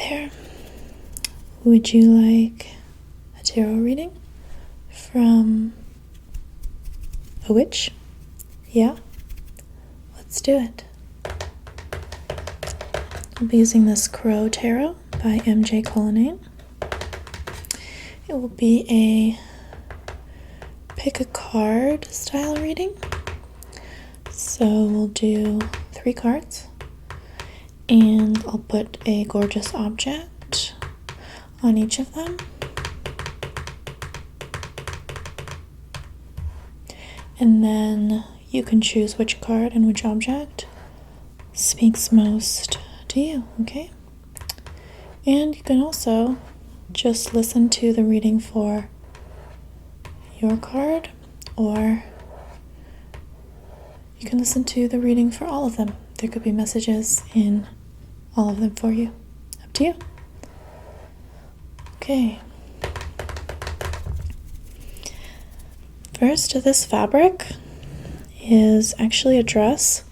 there. Would you like a tarot reading from a witch? Yeah? Let's do it. I'll be using this Crow Tarot by MJ Cullinane. It will be a pick a card style reading. So we'll do 3 cards, and I'll put a gorgeous object on each of them. And then you can choose which card and which object speaks most to you, okay? And you can also just listen to the reading for your card, or you can listen to the reading for all of them. There could be messages in all of them for you. Up to you. Okay. First, this fabric is actually a dress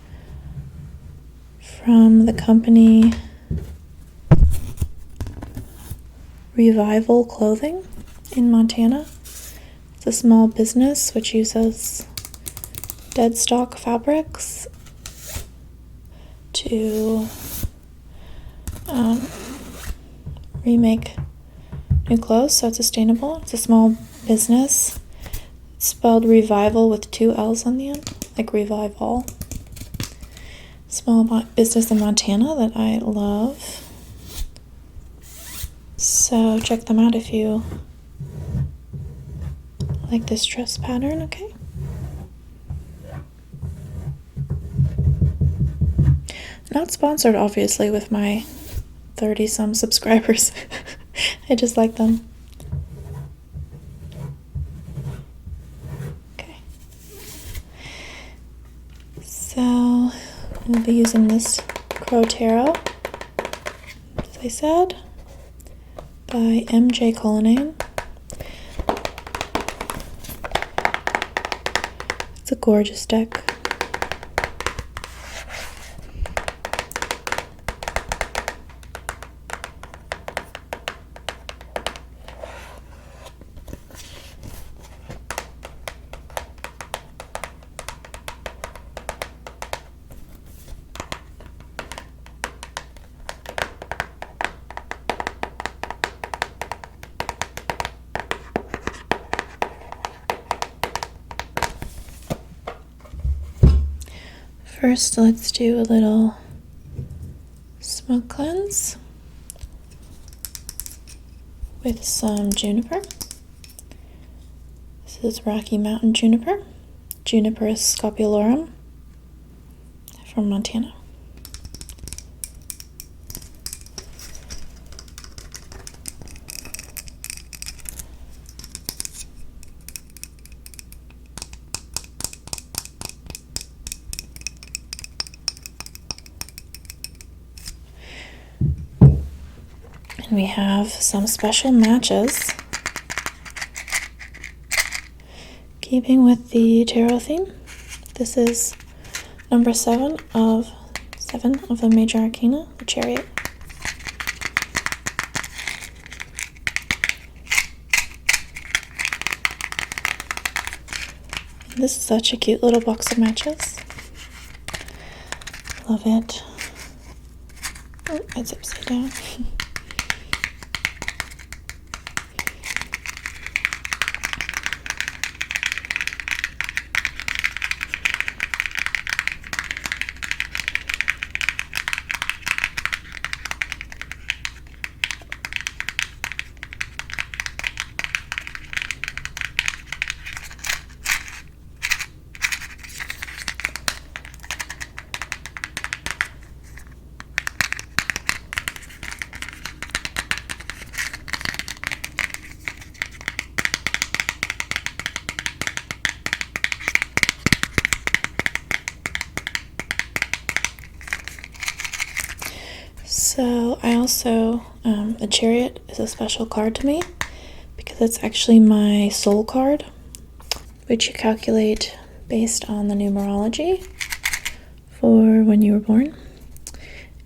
from the company Revival Clothing in Montana. It's a small business which uses dead stock fabrics to remake new clothes, so it's sustainable. It's a small business. It's spelled Revival with 2 L's on the end, like Revival. Small business in Montana that I love. So check them out if you like this dress pattern, okay? Not sponsored, obviously, with my 30-some subscribers. I just like them. Okay. So, we'll be using this Crow Tarot, as I said, by MJ Cullinane. It's a gorgeous deck. First, let's do a little smoke cleanse with some juniper. This is Rocky Mountain juniper, Juniperus scopulorum from Montana. And we have some special matches, keeping with the tarot theme. This is number 7 of the major arcana, the Chariot. And this is such a cute little box of matches. Love it. Oh, it's upside down. So I also, the Chariot is a special card to me because it's actually my soul card, which you calculate based on the numerology for when you were born.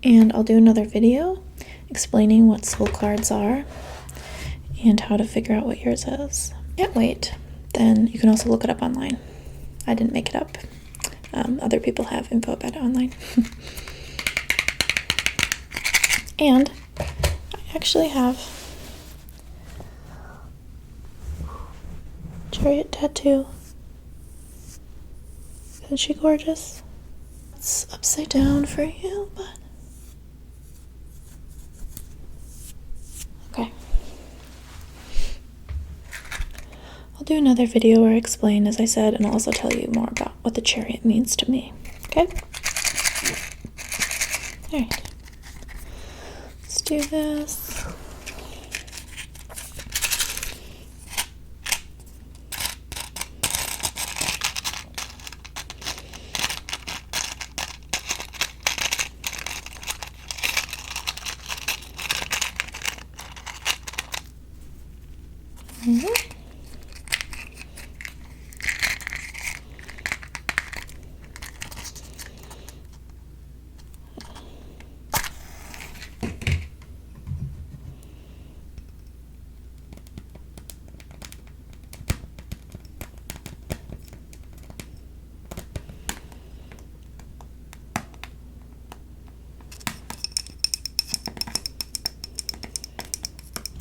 And I'll do another video explaining what soul cards are and how to figure out what yours is. Can't wait. Then you can also look it up online. I didn't make it up. Other people have info about it online. And I actually have Chariot tattoo. Isn't she gorgeous? It's upside down for you, but okay. I'll do another video where I explain, as I said, and I'll also tell you more about what the chariot means to me. Okay? Alright. Let's do this.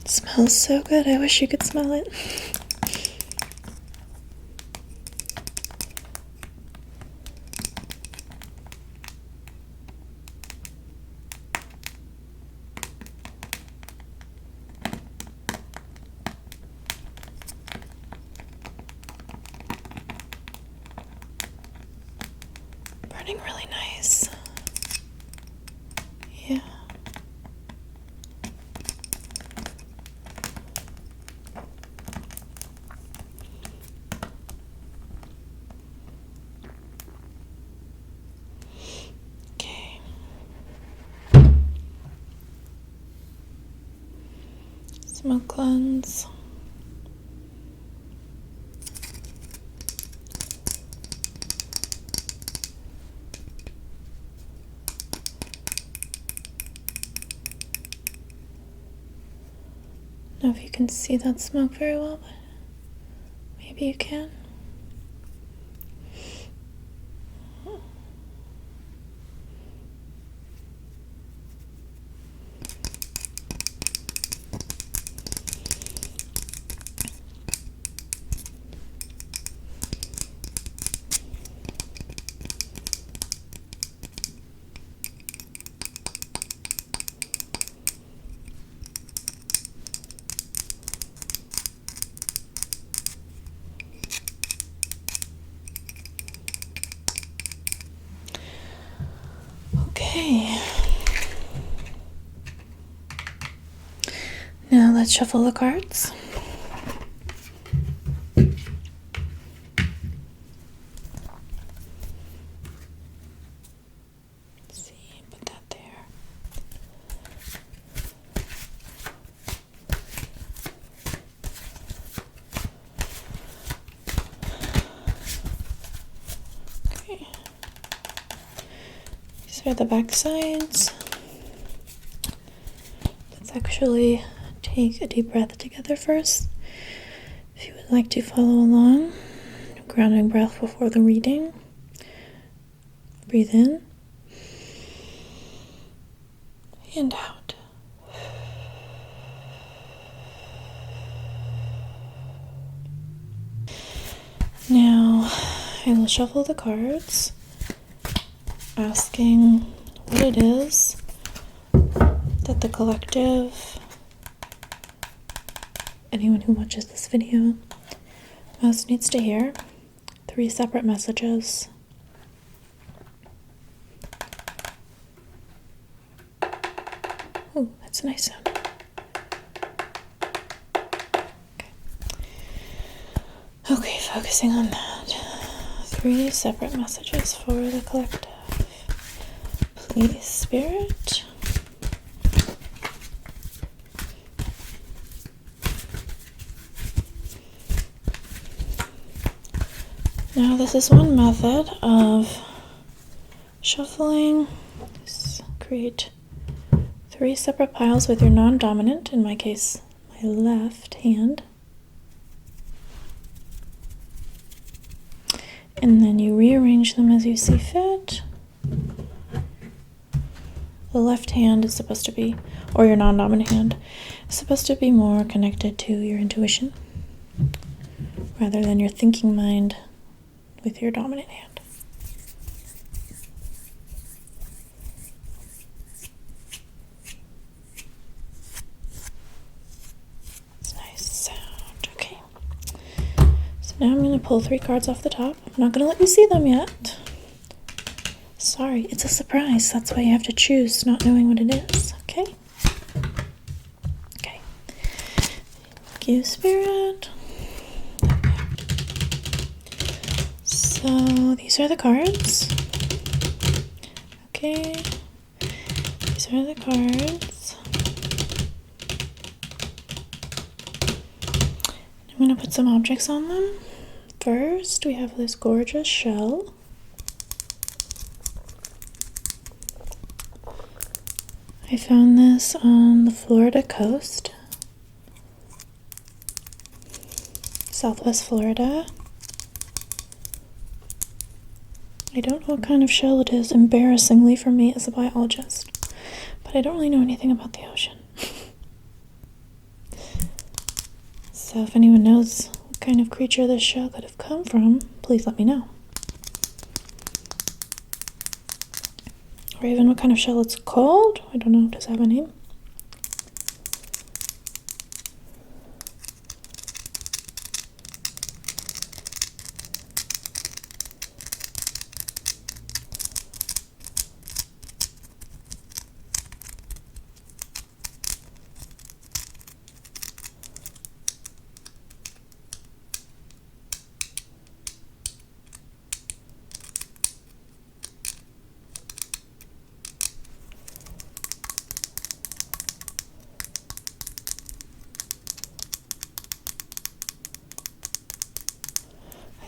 Smells so good. I wish you could smell it. Burning really nice. Yeah. Smoke cleanse. I don't know if you can see that smoke very well, but maybe you can. Okay. Now let's shuffle the cards. Let's see, put that there. Okay. These are the back sides. Let's actually take a deep breath together first. If you would like to follow along, grounding breath before the reading. Breathe in and out. Now I will shuffle the cards, asking what it is that the collective, anyone who watches this video, most needs to hear. 3 separate messages. Oh, that's a nice sound. Okay, focusing on that. 3 separate messages for the collective. Please, Spirit. Now, this is one method of shuffling. Just create 3 separate piles with your non-dominant, in my case, my left hand. And then you rearrange them as you see fit. The left hand is supposed to be, or your non-dominant hand, is supposed to be more connected to your intuition rather than your thinking mind with your dominant hand. It's a nice sound. Okay. So now I'm going to pull 3 cards off the top. I'm not going to let you see them yet. Sorry, it's a surprise. That's why you have to choose, not knowing what it is. Okay? Okay. Thank you, Spirit. So these are the cards. Okay. These are the cards. I'm going to put some objects on them. First, we have this gorgeous shell. I found this on the Florida coast, Southwest Florida. I don't know what kind of shell it is, embarrassingly for me as a biologist, but I don't really know anything about the ocean. So if anyone knows what kind of creature this shell could have come from, please let me know. Or even what kind of shell it's called. I don't know. Does it have a name?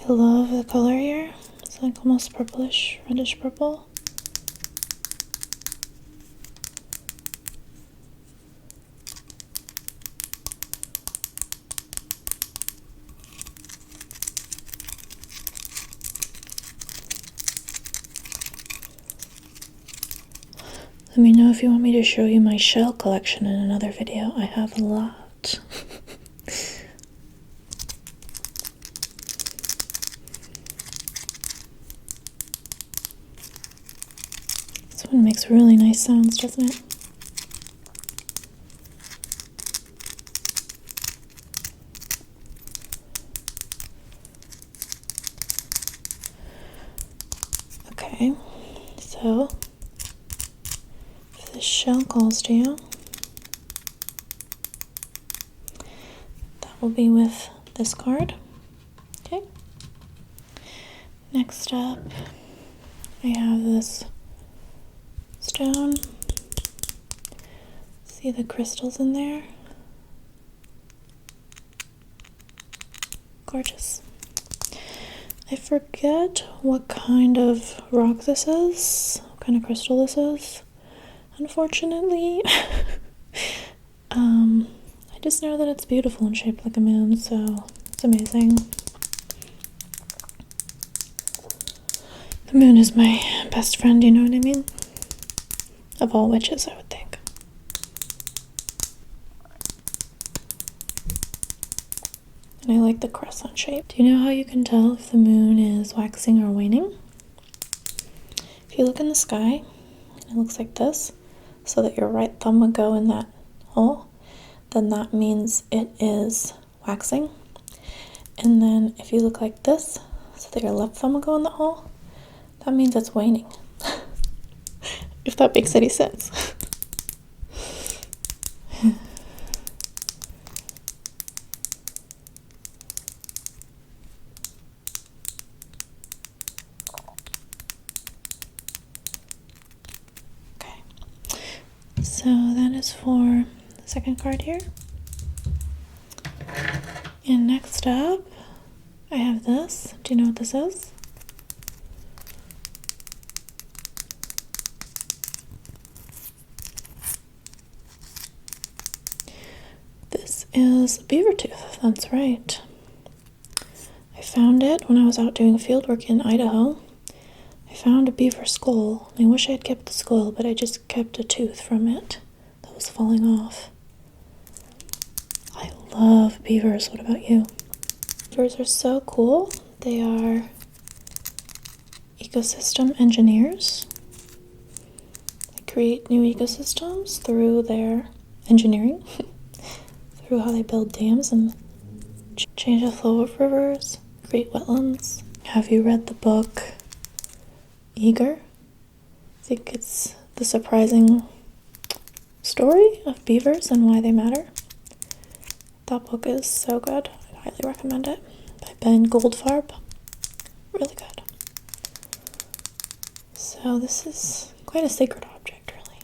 I love the color here. It's like almost purplish, reddish purple. Let me know if you want me to show you my shell collection in another video. I have a lot. This one makes really nice sounds, doesn't it? Okay, so if this shell calls to you, that will be with this card. Okay. Next up, I have this stone. See the crystals in there? Gorgeous. I forget what kind of rock this is, what kind of crystal this is, unfortunately. I just know that it's beautiful and shaped like a moon, so it's amazing. The moon is my best friend, you know what I mean? Of all witches, I would think. And I like the crescent shape. Do you know how you can tell if the moon is waxing or waning? If you look in the sky, it looks like this, so that your right thumb would go in that hole, then that means it is waxing. And then if you look like this, so that your left thumb would go in the hole, that means it's waning. If that makes any sense. Okay. So that is for the second card here. And next up, I have this. Do you know what this is? is a beaver tooth. That's right. I found it when I was out doing field work in Idaho. I found a beaver skull. I wish I had kept the skull, but I just kept a tooth from it that was falling off. I love beavers. What about you? Beavers are so cool. They are ecosystem engineers. They create new ecosystems through their engineering, through how they build dams and change the flow of rivers, create wetlands. Have you read the book Eager? I think it's the surprising story of beavers and why they matter. That book is so good. I highly recommend it. By Ben Goldfarb. Really good. So this is quite a sacred object, really.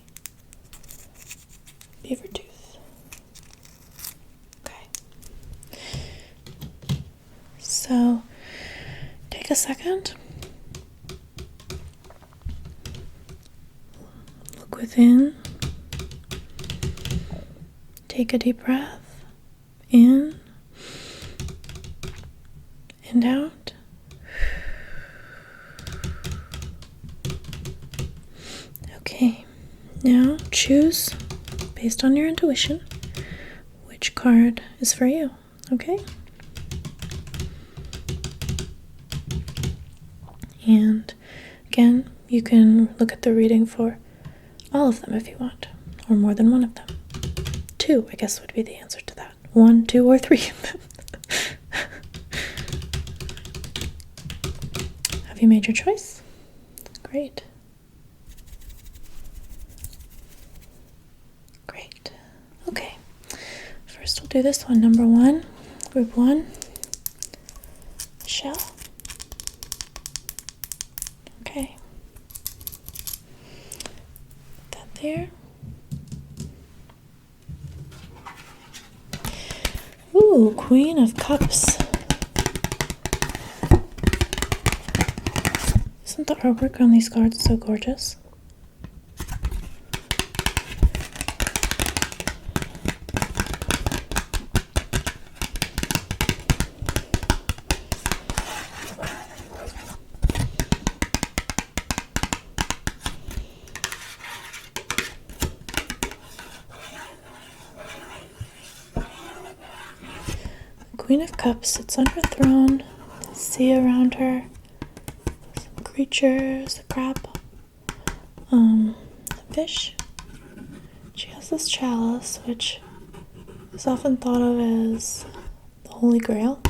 Beaver tooth. Okay. So take a second. Look within. Take a deep breath. In and out. Okay, now choose, based on your intuition, which card is for you, okay? And again, you can look at the reading for all of them if you want, or more than one of them. 2, I guess, would be the answer to that. 1, 2, or 3. Have you made your choice? Great. Great. Okay. First, we'll do this one. Number 1, group 1, shell. Okay. Put that there. Ooh, Queen of Cups. Isn't the artwork on these cards so gorgeous? Queen of Cups sits on her throne, sea around her, some creatures, a crab, a fish. She has this chalice, which is often thought of as the Holy Grail,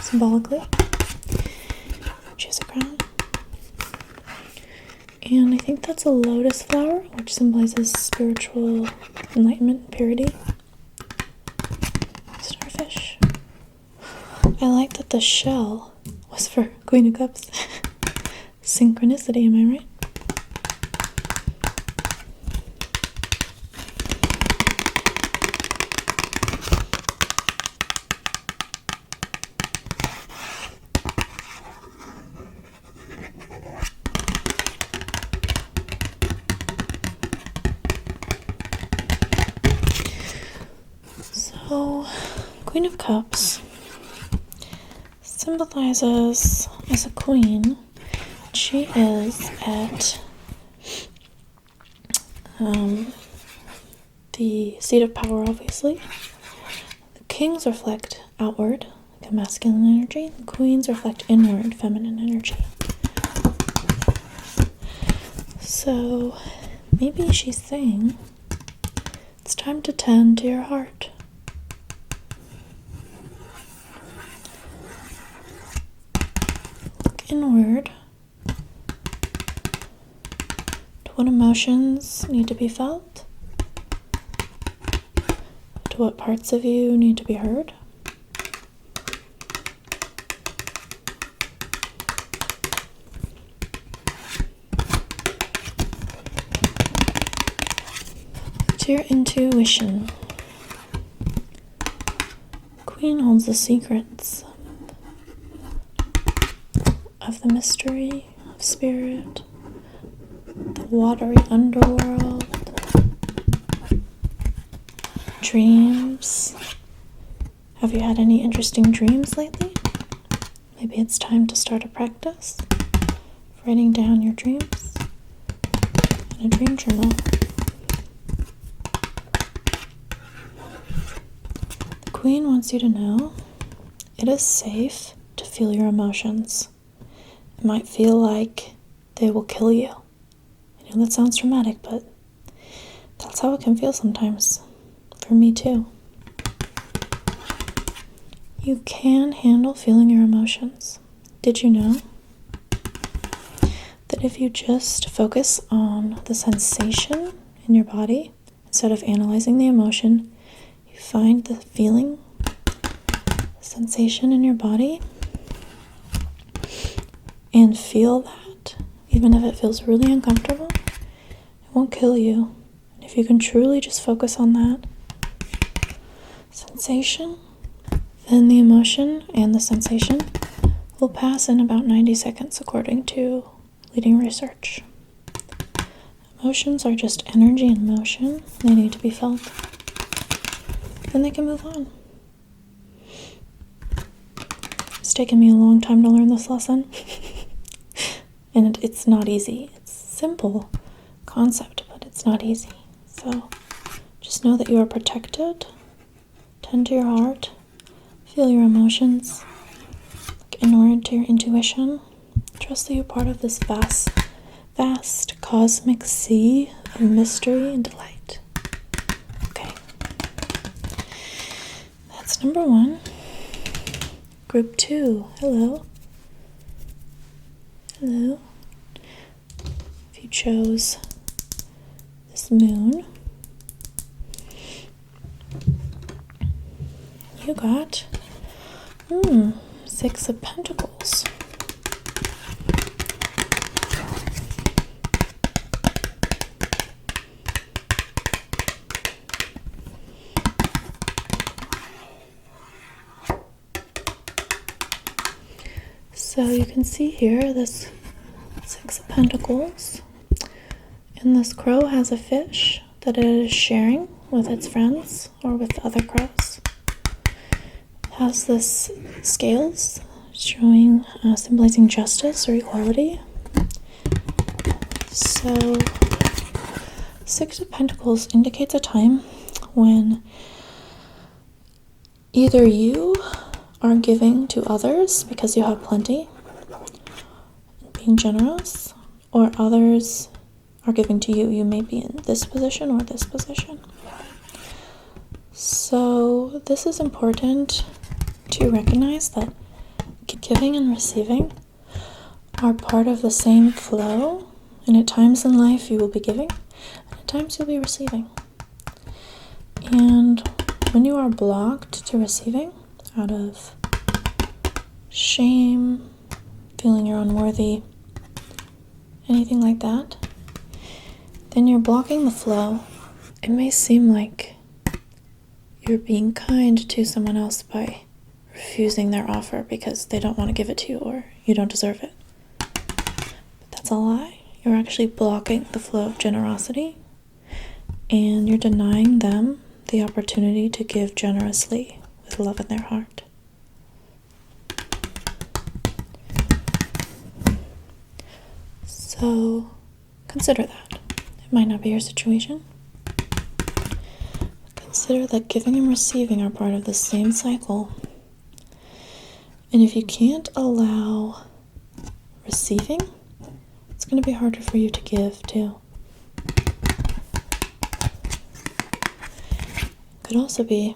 symbolically. She has a crown. And I think that's a lotus flower, which symbolizes spiritual enlightenment and purity. Starfish. I like that the shell was for Queen of Cups. Synchronicity, am I right? So, Queen of Cups symbolizes, as a queen, she is at the seat of power, obviously. The kings reflect outward, like a masculine energy. The queens reflect inward, feminine energy. So maybe she's saying it's time to tend to your heart. Inward to what emotions need to be felt, to what parts of you need to be heard. To your intuition. Queen holds the secrets of the mystery of spirit, the watery underworld, dreams, Have you had any interesting dreams lately? Maybe it's time to start a practice of writing down your dreams in a dream journal. The Queen wants you to know it is safe to feel your emotions. It might feel like they will kill you. I know that sounds dramatic, but that's how it can feel sometimes. For me too. You can handle feeling your emotions. Did you know that if you just focus on the sensation in your body instead of analyzing the emotion, you find the feeling, sensation in your body, and feel that, even if it feels really uncomfortable, it won't kill you. And if you can truly just focus on that sensation, then the emotion and the sensation will pass in about 90 seconds according to leading research. Emotions are just energy in motion. They need to be felt. Then they can move on. It's taken me a long time to learn this lesson. And it's not easy. It's a simple concept, but it's not easy. So just know that you are protected. Tend to your heart. Feel your emotions. Look inward to your intuition. Trust that you're part of this vast cosmic sea of mystery and delight. Okay. That's number 1. Group 2. Hello. Hello. If you chose this moon, you got 6 of Pentacles. So you can see here this 6 of Pentacles, and this crow has a fish that it is sharing with its friends or with other crows. It has this scales showing, symbolizing justice or equality. So 6 of Pentacles indicates a time when either you are giving to others because you have plenty, being generous, or others are giving to you. You may be in this position or this position. So this is important to recognize that giving and receiving are part of the same flow, and at times in life you will be giving, and at times you'll be receiving. And when you are blocked to receiving out of shame, feeling you're unworthy, anything like that, then you're blocking the flow. It may seem like you're being kind to someone else by refusing their offer because they don't want to give it to you or you don't deserve it. But that's a lie. You're actually blocking the flow of generosity, and you're denying them the opportunity to give generously with love in their heart. So consider that. It might not be your situation. Consider that giving and receiving are part of the same cycle. And if you can't allow receiving, it's going to be harder for you to give too. It could also be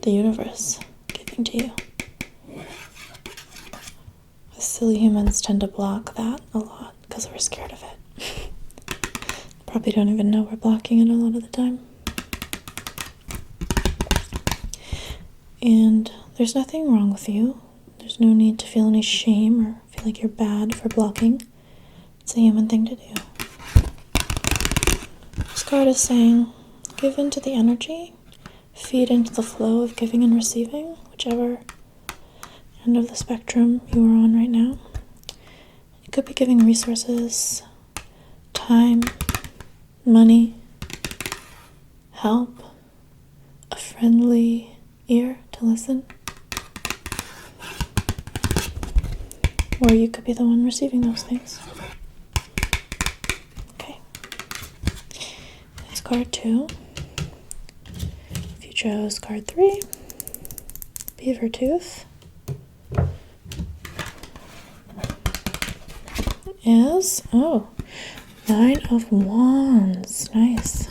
the universe giving to you. Us silly humans tend to block that a lot because we're scared of it. Probably don't even know we're blocking it a lot of the time. And there's nothing wrong with you. There's no need to feel any shame or feel like you're bad for blocking. It's a human thing to do. This card is saying, give into the energy, feed into the flow of giving and receiving, whichever end of the spectrum you are on right now. You could be giving resources, time, money, help, a friendly ear to to listen. Or you could be the one receiving those things. Okay. That's card 2. If you chose card 3, Beaver Tooth, is, 9 of Wands. Nice.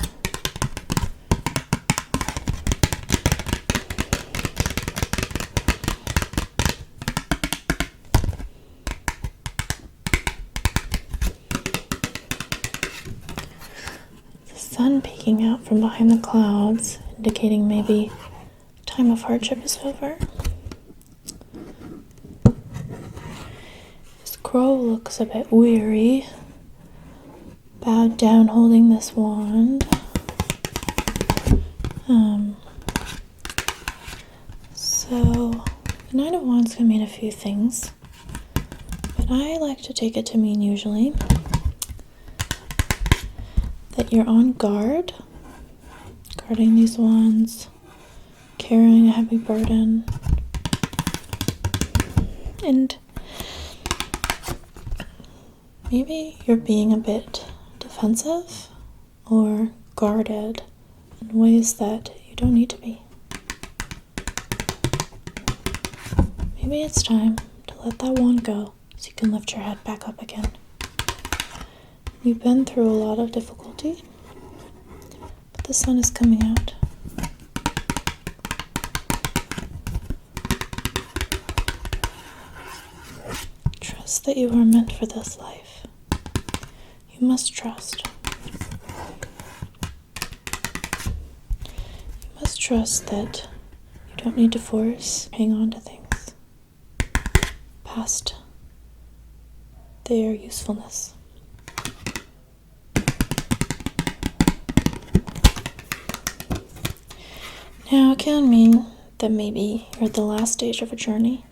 The sun peeking out from behind the clouds, indicating maybe time of hardship is over. This crow looks a bit weary, bowed down holding this wand. So the Nine of Wands can mean a few things, but I like to take it to mean usually that you're on guard, guarding these wands, carrying a heavy burden, and maybe you're being a bit defensive or guarded in ways that you don't need to be. Maybe it's time to let that wand go so you can lift your head back up again. You've been through a lot of difficulty, but the sun is coming out. Trust that you are meant for this life. You must trust. You must trust that you don't need to force, hang on to things past their usefulness. Now, it can mean that maybe you're at the last stage of a journey.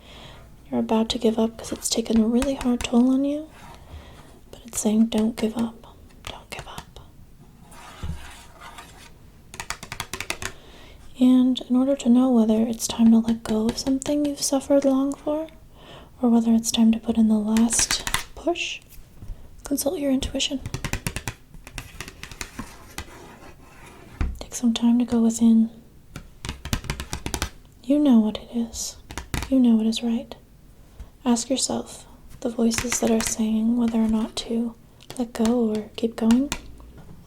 You're about to give up because it's taken a really hard toll on you. But it's saying, don't give up. Don't give up. And in order to know whether it's time to let go of something you've suffered long for, or whether it's time to put in the last push, consult your intuition. Take some time to go within. You know what it is. You know what is right. Ask yourself the voices that are saying whether or not to let go or keep going.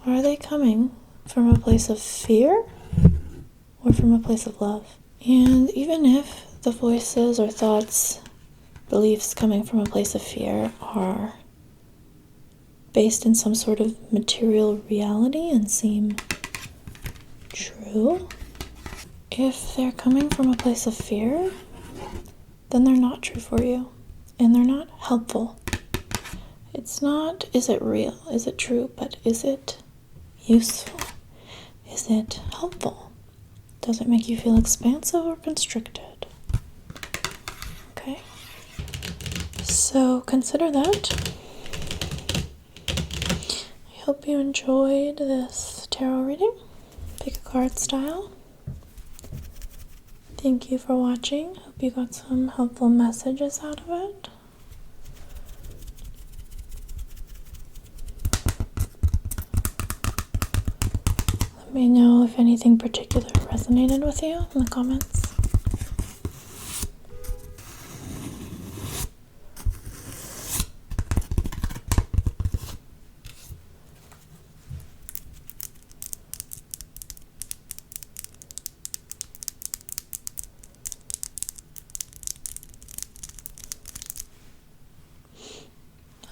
Are they coming from a place of fear or from a place of love? And even if the voices or thoughts, beliefs coming from a place of fear are based in some sort of material reality and seem true, if they're coming from a place of fear, then they're not true for you, and they're not helpful. It's not, is it real, is it true, but is it useful? Is it helpful? Does it make you feel expansive or constricted? Okay, so consider that. I hope you enjoyed this tarot reading, pick a card style. Thank you for watching. Hope you got some helpful messages out of it. Let me know if anything particular resonated with you in the comments.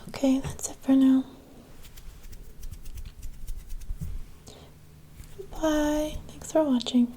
Okay, that's it for now. Bye. Thanks for watching.